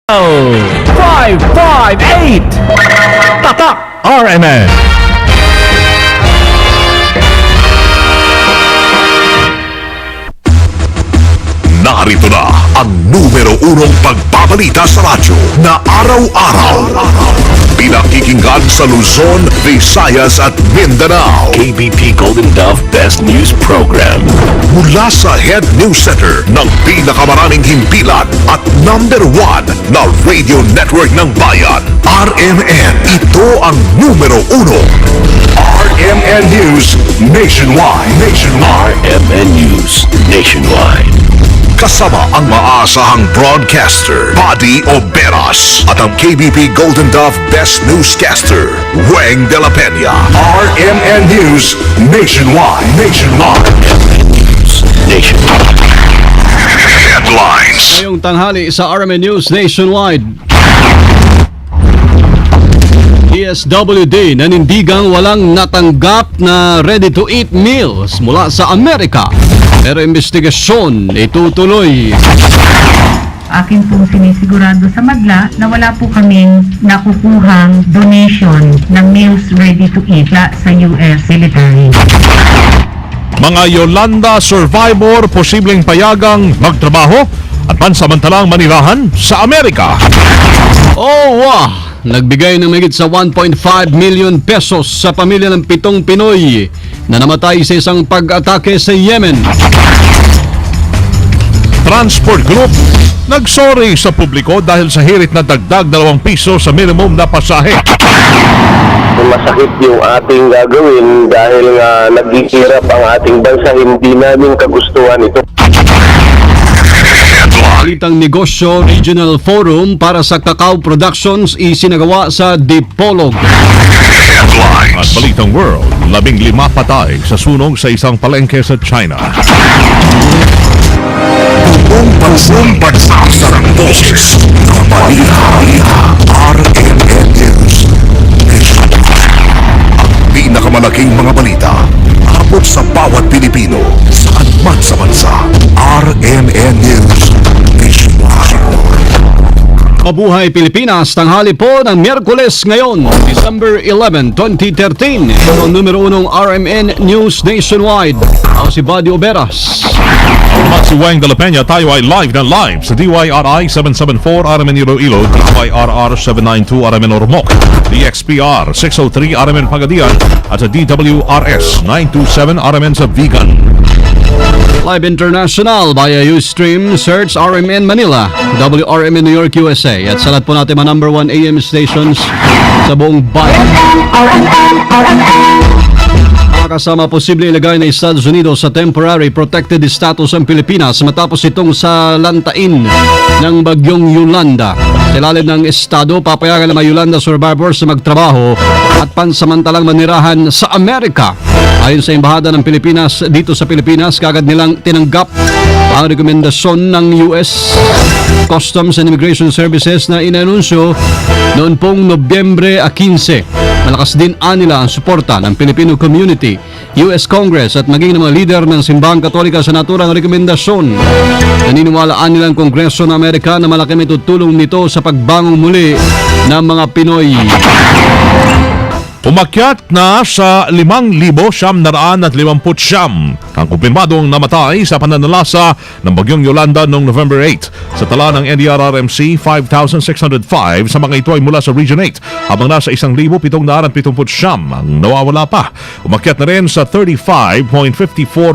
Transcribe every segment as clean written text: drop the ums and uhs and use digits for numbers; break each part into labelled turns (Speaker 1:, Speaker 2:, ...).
Speaker 1: 558 Tatak RMN.
Speaker 2: Narito na ang numero unong pagbabalita sa radyo na araw-araw. Pinakikinggan sa Luzon, Visayas at Mindanao.
Speaker 3: KBP Golden Dove Best News Program.
Speaker 2: Mula sa Head News Center ng pinakamaraming himpilan at number 1 na radio network ng bayan, RMN. Ito ang numero uno. RMN News Nationwide.
Speaker 3: RMN News Nationwide.
Speaker 2: Kasama ang maasahang broadcaster, Buddy Oberas, at ang KBP Golden Dove Best Newscaster, Weng de la Peña. RMN News Nationwide.
Speaker 3: RMN News Nationwide.
Speaker 2: Headlines.
Speaker 4: Ngayong tanghali sa RMN News Nationwide. DSWD nanindigang walang natanggap na ready-to-eat meals mula sa Amerika. Pero investigasyon itutuloy.
Speaker 5: Akin pong sinisigurado sa madla na wala po kaming nakukuhang donation ng meals ready to eat sa US military.
Speaker 6: Mga Yolanda survivor posibleng payagang magtrabaho at pansamantalang manirahan sa Amerika.
Speaker 4: Oh, wow! Nagbigay ng mahigit sa 1.5 million pesos sa pamilya ng 7 Pinoy na namatay sa isang pag-atake sa Yemen.
Speaker 6: Transport Group nagsorry sa publiko dahil sa hirit na dagdag 2 piso sa minimum na pasahe.
Speaker 7: Masakit yung ating gagawin dahil nga naghihirap ang ating bansa, hindi namin kagustuhan ito.
Speaker 4: Balitang Negosyo Regional Forum para sa Cacao Productions isinagawa sa Dipolog.
Speaker 6: At Balitang World, 15 patay sa sunog sa isang palengke sa China.
Speaker 2: Buong pansong pagsasarang boses ng balita. RMN News. Ang pinakamalaking mga balita abot sa bawat Pilipino saan man sa bansa. RMN News Nationwide.
Speaker 4: Mabuhay Pilipinas, tanghali po ng Miyerkules ngayon, December 11, 2013. Ito ang numero unong RMN News Nationwide. Ako si Buddy Oberas.
Speaker 6: At si Weng de la Peña, tayo ay live na live sa DYRI 774 RMN Iloilo, DYRR 792 RMN Ormoc, DXPR 603 RMN Pagadian at sa DWRS 927 RMN sa Vigan.
Speaker 4: Live international via Ustream, search RMN Manila, WRMN New York, USA. At sa lahat po natin mga number 1 AM stations sa buong bayan. Kasama posibleng ilagay na Estados Unidos sa temporary protected status ang Pilipinas matapos itong sa lantain ng bagyong Yolanda. Sa ilalim ng Estado, papayagan ng mga Yolanda survivors na magtrabaho at pansamantalang manirahan sa Amerika. Ayon sa Embahada ng Pilipinas dito sa Pilipinas, kagad nilang tinanggap ang rekomendasyon ng US Customs and Immigration Services na inanunsyo noon pong Nobyembre 15. Malakas din nila ang suporta ng Filipino community, US Congress at maging ng mga lider ng Simbahang Katolika sa naturang rekomendasyon. Naniniwalaan nila ang Kongreso ng Amerika na malaki may tutulong nito sa pagbangong muli ng mga Pinoy.
Speaker 6: Umakyat na sa 5,959 ang kumpirmadong namatay sa pananalasa ng bagyong Yolanda noong November 8. Sa tala ng NDRRMC, 5,605 sa mga ito ay mula sa Region 8, habang nasa 1,779 ang nawawala pa. Umakyat na rin sa 35.54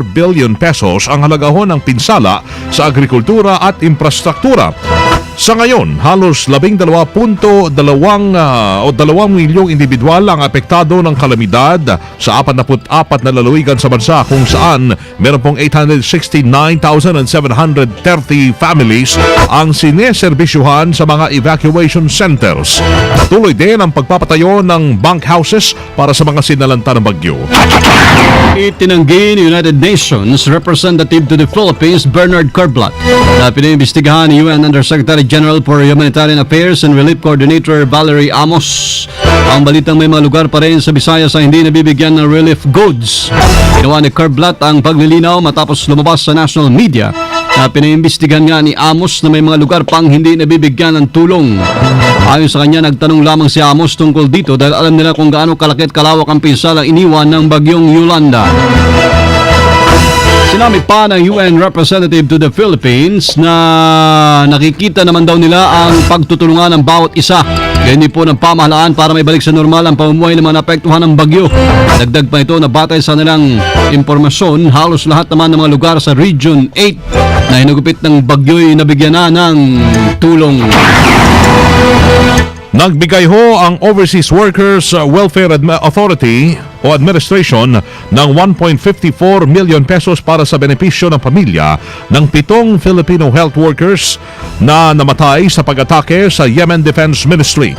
Speaker 6: billion pesos ang halagahon ng pinsala sa agrikultura at infrastruktura. Sa ngayon, halos 12.2 milyong individual ang apektado ng kalamidad sa 44 na lalawigan sa bansa, kung saan meron pong 869,730 families ang sineserbisyuhan sa mga evacuation centers. Patuloy din ang pagpapatayo ng bunk houses para sa mga sinalanta ng bagyo.
Speaker 4: Itinanggi ni United Nations Representative to the Philippines Bernard Corblat na pinaimbestigahan ni UN Undersecretary General for Humanitarian Affairs and Relief Coordinator Valerie Amos. Ang balitang may mga lugar pa rin sa Visayas ang hindi nabibigyan ng relief goods. Ginawa ni Corblat ang paglilinaw matapos lumabas sa national media Pinaimbestigan nga ni Amos na may mga lugar pang hindi nabibigyan ng tulong. Ayon sa kanya, nagtanong lamang si Amos tungkol dito dahil alam nila kung gaano kalaki at kalawak ang pinsalang iniwan ng bagyong Yolanda. Sinabi pa ng UN representative to the Philippines na nakikita naman daw nila ang pagtutulungan ng bawat isa. Ganyan po ng pamahalaan para maibalik sa normal ang pamumuhay ng mga naapektuhan ng bagyo. Dagdag pa ito na batay sa nilang impormasyon, halos lahat naman ng mga lugar sa Region 8 na hinugupit ng bagyo'y nabigyan na ng tulong.
Speaker 6: Nagbigay ho ang Overseas Workers Welfare Authority o Administration ng 1.54 million pesos para sa benepisyo ng pamilya ng 7 Filipino health workers na namatay sa pag-atake sa Yemen Defense Ministry.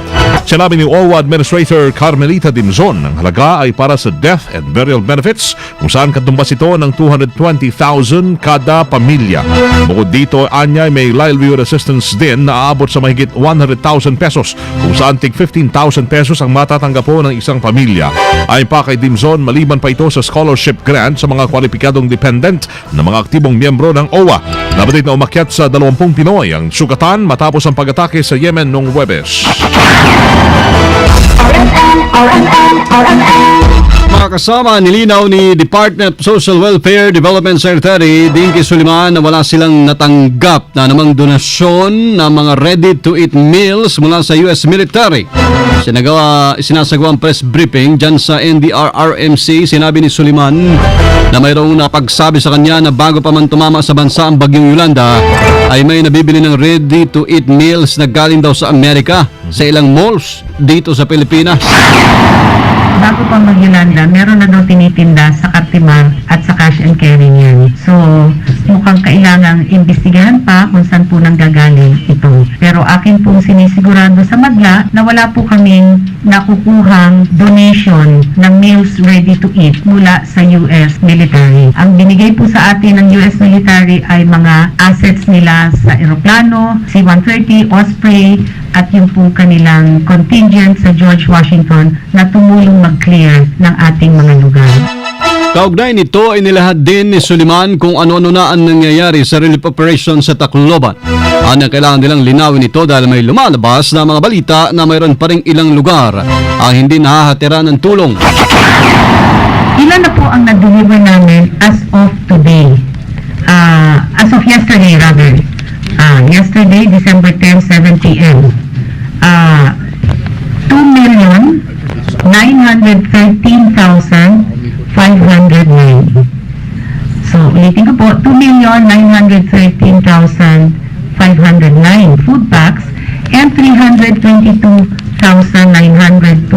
Speaker 6: Sinabi ni OWA Administrator Carmelita Dimzon, ang halaga ay para sa death and burial benefits kung saan katumbas ito ng 220,000 kada pamilya. Bukod dito, anya may livelihood assistance din na aabot sa mahigit 100,000 pesos kung saan tig 15,000 pesos ang matatanggap po ng isang pamilya. Ay pa kay Dimzon, maliban pa ito sa scholarship grant sa mga kwalipikadong dependent na mga aktibong miyembro ng OWA. Nabatid na umakyat sa 20 Pinoy ang sugatan matapos ang pag-atake sa Yemen noong Huwebes.
Speaker 4: Mga kasama, nilinaw ni Department of Social Welfare Development Secretary Dinky Soliman na wala silang natanggap na namang donasyon ng mga ready-to-eat meals mula sa US military. Sinasagawang press briefing dyan sa NDRRMC, sinabi ni Soliman na mayroong napagsabi sa kanya na bago pa man tumama sa bansa ang bagyong Yolanda ay may nabibili ng ready-to-eat meals na galing daw sa Amerika sa ilang malls dito sa Pilipinas.
Speaker 5: Bago pa mag-Yolanda, meron na daw tinitinda sa Cartimar at sa cash and carry niyan. So, mukhang kailangang imbestigahan pa kung saan po nanggagaling ito. Pero akin pong sinisigurado sa madla na wala po kaming nakukuhang donation ng meals ready to eat mula sa US military. Ang binigay po sa atin ng US military ay mga assets nila sa eroplano, C-130, Osprey, at yung po kanilang contingent sa George Washington na tumulong mag-clear ng ating mga lugar.
Speaker 4: Kaugnay nito, inilahad din ni Soliman kung ano-ano na ang nangyayari sa relief operation sa Tacloban. Ang kailangan nilang linawin ito dahil may lumalabas na mga balita na mayroon pa ring ilang lugar ang hindi nahahatira ng tulong.
Speaker 5: Ilan na po ang na-deliver namin as of today? As of yesterday rather. Yesterday, December 10, 7 p.m. 2,913,509. So, ulitin ko po, 2,913,509 food packs and 322,921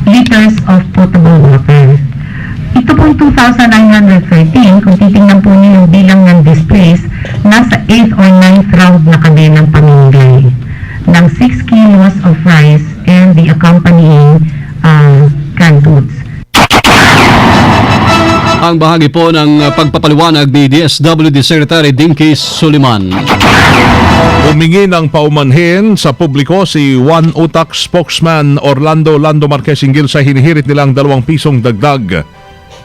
Speaker 5: liters of potable water. Ito pong 2,913, kung titingnan po niyo yung bilang ng displays, nasa 8th or 9th round na kami ng pamimigay ng 6 kilos of rice and the accompanying canned goods.
Speaker 4: Ang bahagi po ng pagpapaliwanag ni DSWD Secretary Dinky Soliman.
Speaker 6: Humingi ng paumanhin sa publiko si One Utak spokesman Orlando Marquez hinggil sa hinihirit nilang 2 pisong dagdag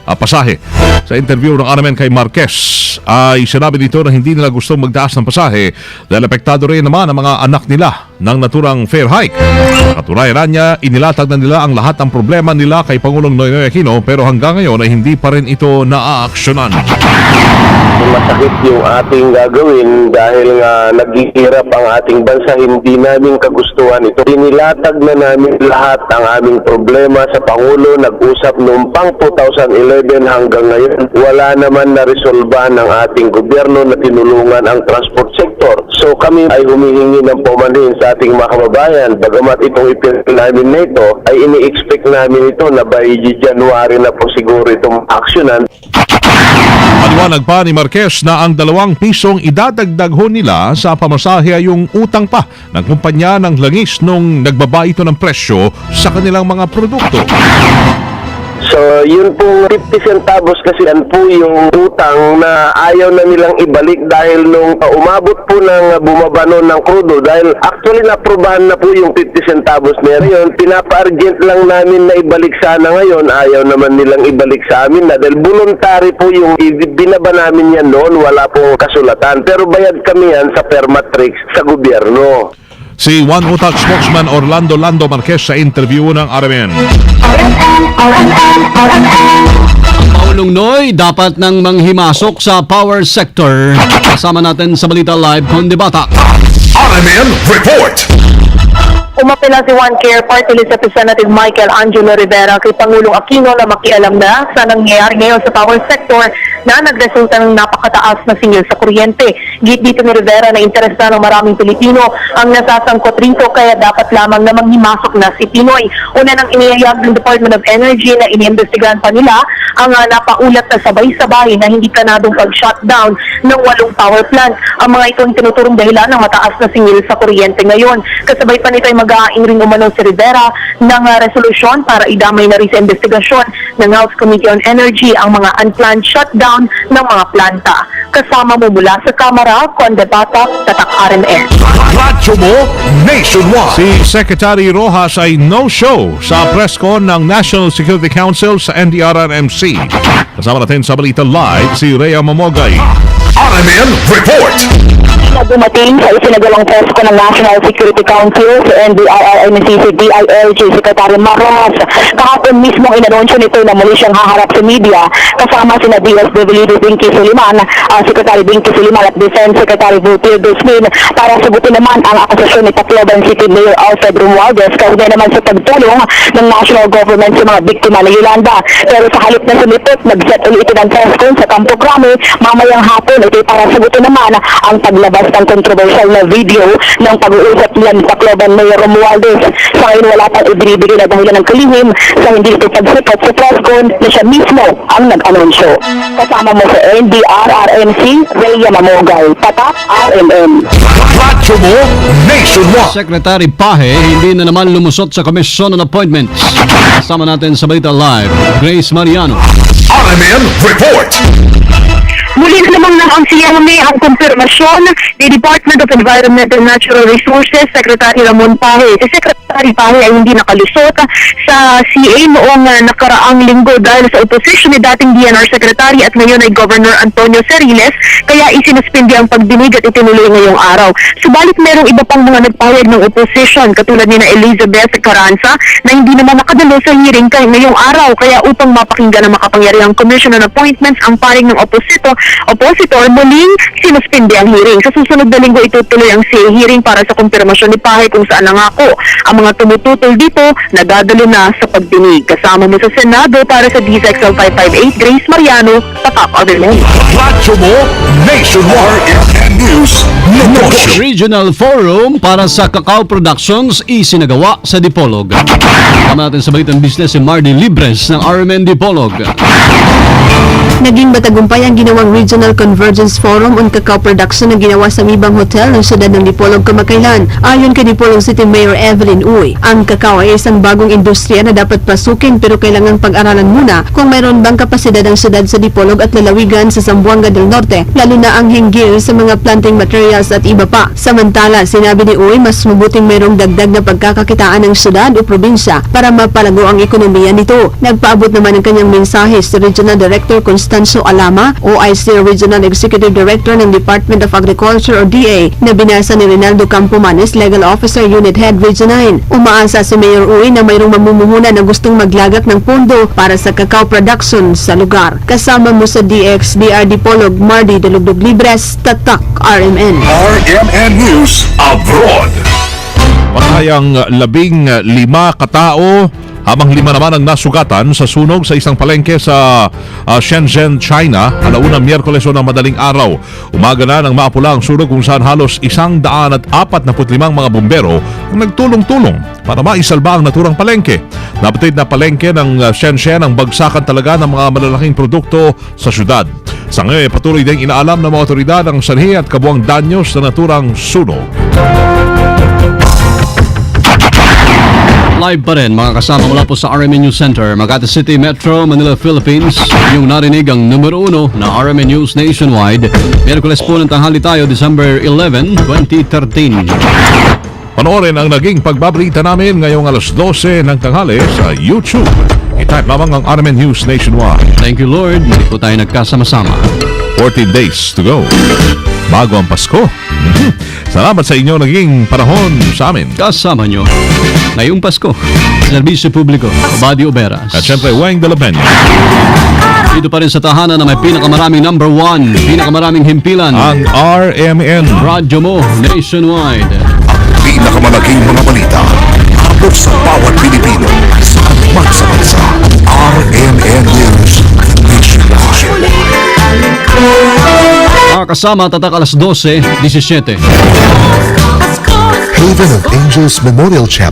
Speaker 6: pasahe. Sa interview ng RMN kay Marquez ay sinabi dito na hindi nila gustong magtaas ng pasahe dahil apektado rin naman ang mga anak nila ng naturang fare hike. Katunayan niya, inilatag na nila ang lahat ng problema nila kay Pangulong Noynoy Aquino pero hanggang ngayon ay hindi pa rin ito naaaksyonan.
Speaker 7: Masakit yung ating gagawin dahil nga naghihirap ang ating bansa, hindi namin kagustuhan ito. Inilatag na namin lahat ang aming problema sa Pangulo, nag-usap noong pang 2011 hanggang ngayon. Wala naman na resolba ng ating gobyerno na tinulungan ang transport sector. So kami ay humihingi ng paumanhin sa ating mga kababayan. Bagamat itong ipinil namin na ito, ay ini-expect namin ito na by January na po siguro itong aksyonan.
Speaker 6: Paliwanag pa ni Marquez na ang 2 pisong idadagdag ho nila sa pamasahe ay yung utang pa ng kumpanya ng langis nung nagbaba ito ng presyo sa kanilang mga produkto.
Speaker 7: So, yun pong 50 centavos kasi yan po yung utang na ayaw na nilang ibalik dahil nung umabot po ng bumaba noon ng krudo dahil actually naprobahan na po yung 50 centavos na yun. Pinapa-urgent lang namin na ibalik sana ngayon. Ayaw naman nilang ibalik sa amin na dahil voluntary po yung binaba namin yan noon. Wala pong kasulatan. Pero bayad kami yan sa Permatrix sa gobyerno.
Speaker 6: Si One Utak spokesman Orlando Lando Marquez sa interview ng RMN.
Speaker 4: Paulong Noy, dapat nang manghimasok sa power sector. Kasama natin sa Balita Live, Conde Bata.
Speaker 2: RMN Report.
Speaker 8: Umapela si One Care Party List Representative Michael Angelo Rivera kay Pangulong Aquino na makialam na sa nangyayari ngayon sa power sector na nagresulta ng napakataas na singil sa kuryente. Git dito ni Rivera na interes na ng maraming Pilipino ang nasasangkot rito kaya dapat lamang na manghimasok na si Pinoy. Una nang inihayag ng Department of Energy na iniimbestigahan pa nila ang napaulat na sabay-sabay na hindi planadong pag-shutdown ng 8 power plant. Ang mga ito ang tinuturong dahilan ng mataas na singil sa kuryente ngayon. Kasabay pa nito ay mag-aaing ring umano si Rivera ng resolusyon para idamay na rin sa investigasyon ng House Committee on Energy ang mga unplanned shutdown ng mga planta. Kasama mo mula sa Kamara, Conde Bata, Tatak RMN.
Speaker 2: Radyo mo nationwide.
Speaker 6: Si Secretary Rojas ay no-show sa press con ng National Security Council sa NDRRMC. Kasama natin sa Balita Live si Rhea Mamogay.
Speaker 2: RMN Report.
Speaker 8: Na dumating sa isinagalang presko ng National Security Council sa NDRRMC si DILG Secretary Mac Rojas. Kahapon mismo inanunsyo nito na muli siyang haharap sa media kasama sina DSWD Binky Suliman, Secretary Binky Suliman at Defense Secretary Butir Dusmin para sagutin naman ang akusasyon ni Tacloban City Mayor Alfred Romualdez kaugnay naman sa pagtulong ng national government sa mga biktima ng Yolanda. Pero sa halip na sumipot, nag-set ulit ito ng presko sa Campo Crame mamayang hapon ito para sagutin naman ang paglabas ng controversial na video ng pag-uusap nila ni Tacloban Mayor Romualdez. Sa ngayon wala pang ibinibigay na dahilan ng kalihim sa hindi ito pagsipot sa presscon na siya mismo ang nag-anunsyo. Kasama mo sa NDRRMC, Rhea Mamogay, Tatak RMN.
Speaker 2: Radyo mo nationwide.
Speaker 4: Secretary Pahe, hindi na naman lumusot sa Commission on Appointments. Kasama natin sa Balita Live, Grace Mariano.
Speaker 2: RMN Report.
Speaker 8: Muli na namang nang-ansiyami ang kumpirmasyon ni Department of Environment and Natural Resources Secretary Ramon Pahe. Si Secretary Pahe ay hindi nakalusot sa CA noong nakaraang linggo dahil sa opposition ni dating DNR Secretary at ngayon ay Governor Antonio Seriles, kaya isinuspindi ang pagdinig at itinuloy ngayong araw. Subalit merong iba pang mga nagpahayag ng opposition katulad ni na Elizabeth Carranza na hindi naman nakadalo sa hearing ngayong araw, kaya upang mapakinggan ang makapangyarihang Commission on Appointments ang paring ng oppositor, muling sinuspindi ang hearing. Sa susunod na linggo itutuloy ang CA hearing para sa kumpirmasyon ni Pahe kung saan nangako ang mga tumututol dito na dadalo na sa pagdinig. Kasama mo sa Senado para sa DZXL 558, Grace Mariano, Tatak RMN.
Speaker 2: Radyo mo nationwide. RMN News Negosyo.
Speaker 4: Regional Forum para sa Cacao Productions isinagawa sa Dipolog. Kasama natin sa Balitang Business si Mardy Libres ng RMN Dipolog.
Speaker 9: Naging matagumpay ang ginawang Regional Convergence Forum on Cacao Production na ginawa sa Mibang Hotel ng siyudad ng Dipolog kamakailan. Ayon kay Dipolog City Mayor Evelyn Uy, ang kakao ay isang bagong industriya na dapat pasukin pero kailangang pag-aralan muna kung mayroon bang kapasidad ang siyudad sa Dipolog at lalawigan sa Zamboanga del Norte, lalo na ang hinggil sa mga planting materials at iba pa. Samantala, sinabi ni Uy, mas mabuting mayroong dagdag na pagkakakitaan ng siyudad o probinsya para mapalago ang ekonomiya nito. Nagpaabot naman ang kanyang mensahe si Regional Director Constanzo Alama, OIC Regional Executive Director ng Department of Agriculture o DA, na binasa ni Rinaldo Campomanes, Legal Officer Unit Head Region 9. Umaasa si Mayor Uy na mayroong mamumuhunan na gustong maglagak ng pondo para sa cacao production sa lugar. Kasama mo sa DXDR Dipolog, Mardy Dalugdog Libres, Tatak RMN.
Speaker 2: RMN News Abroad.
Speaker 6: Patayang 15 katao habang 5 naman ang nasugatan sa sunog sa isang palengke sa Shenzhen, China, alauna Miyerkules o ng madaling araw. Umaga na nang maapula ang sunog kung saan halos 145 mga bumbero ang nagtulong-tulong para maisalba ang naturang palengke. Napatid na palengke ng Shenzhen ang bagsakan talaga ng mga malalaking produkto sa syudad. Sa ngayon, patuloy din inaalam ng mga otoridad ang sanhi at kabuang danyo sa naturang sunog.
Speaker 4: live pa rin mga kasama mula po sa RMN News Center, Makati City, Metro, Manila, Philippines. Yung narinig ang numero 1 na RMN News Nationwide. Miyerkules po ng tanghali tayo, December 11, 2013.
Speaker 6: Panoorin ang naging pagbabalita namin ngayong alas 12 ng tanghali sa YouTube. I-type lamang ang RMN News Nationwide.
Speaker 4: Thank you Lord, hindi po tayo nagkasama-sama.
Speaker 6: 14 days to go. Bago ang Pasko. Salamat sa inyo naging panahon sa amin.
Speaker 4: Kasama nyo ngayong Pasko. Serbisyo Publiko, Badio Oberas.
Speaker 6: At syempre, Weng de la Peña.
Speaker 4: Dito pa rin sa tahanan na may pinakamaraming number 1, pinakamaraming himpilan.
Speaker 6: Ang RMN.
Speaker 4: Radyo mo nationwide.
Speaker 2: Pinakamalaking mga balita abot sa bawat Pilipino sa bansa. RMN News Nationwide.
Speaker 4: Mga kasama, tatak alas 12:17.
Speaker 2: Haven of Angels Memorial Chapel